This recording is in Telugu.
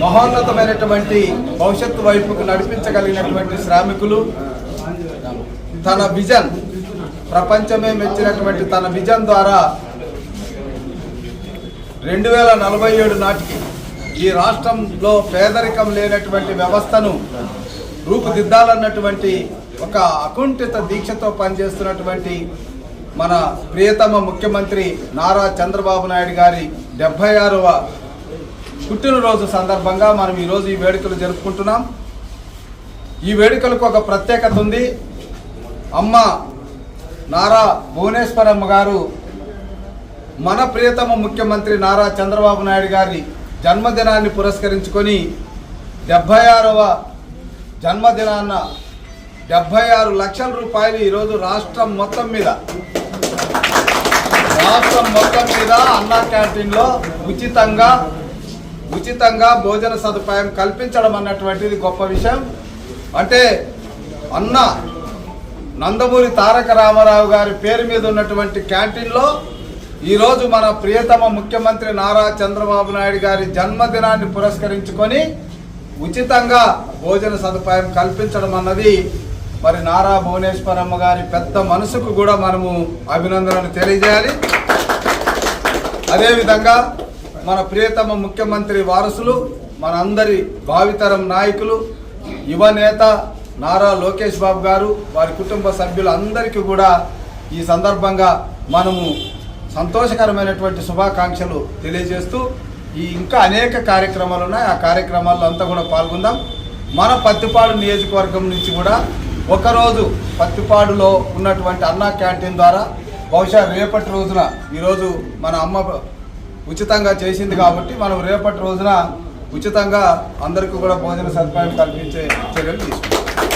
మహోన్నతమైనటువంటి భవిష్యత్తు వైపుకు నడిపించగలిగినటువంటి శ్రామికులు తన విజన్ ప్రపంచమే మెచ్చినటువంటి తన విజన్ ద్వారా 2047 నాటికి ఈ రాష్ట్రంలో పేదరికం లేనటువంటి వ్యవస్థను రూపుదిద్దాలన్నటువంటి ఒక అకుంఠిత దీక్షతో పనిచేస్తున్నటువంటి మన ప్రియతమ ముఖ్యమంత్రి నారా చంద్రబాబు నాయుడు గారి 76వ పుట్టినరోజు సందర్భంగా మనం ఈరోజు ఈ వేడుకలు జరుపుకుంటున్నాం. ఈ వేడుకలకు ఒక ప్రత్యేకత ఉంది. అమ్మ నారా భువనేశ్వరమ్మ గారు మన ప్రియతమ ముఖ్యమంత్రి నారా చంద్రబాబు నాయుడు గారి జన్మదినాన్ని పురస్కరించుకొని 76వ జన్మదినాన్న 76 లక్షల రూపాయలు ఈరోజు రాష్ట్రం మొత్తం మీద అన్నా క్యాంటీన్లో ఉచితంగా భోజన సదుపాయం కల్పించడం అన్నటువంటిది గొప్ప విషయం. అంటే అన్న నందమూరి తారక రామారావు గారి పేరు మీద ఉన్నటువంటి క్యాంటీన్లో ఈరోజు మన ప్రియతమ ముఖ్యమంత్రి నారా చంద్రబాబు నాయుడు గారి జన్మదినాన్ని పురస్కరించుకొని ఉచితంగా భోజన సదుపాయం కల్పించడం అన్నది మరి నారా భువనేశ్వరమ్మ గారి పెద్ద మనసుకు కూడా మనము అభినందనలు తెలియజేయాలి. అదేవిధంగా మన ప్రియతమ ముఖ్యమంత్రి వారసులు, మనందరి భావితరం నాయకులు, యువ నేత నారా లోకేష్ బాబు గారు, వారి కుటుంబ సభ్యులందరికీ కూడా ఈ సందర్భంగా మనము సంతోషకరమైనటువంటి శుభాకాంక్షలు తెలియజేస్తూ ఇంకా అనేక కార్యక్రమాలు ఉన్నాయి. ఆ కార్యక్రమాల్లో అంతా కూడా పాల్గొందాం. మన పత్తిపాడు నియోజకవర్గం నుంచి కూడా ఒకరోజు పత్తిపాడులో ఉన్నటువంటి అన్నా క్యాంటీన్ ద్వారా బహుశా రేపటి రోజున ఈరోజు మన అమ్మ ఉచితంగా చేసింది కాబట్టి మనం రేపటి రోజున ఉచితంగా అందరికీ కూడా భోజన సదుపాయం కల్పించే చర్యలు తీసుకుంటాం.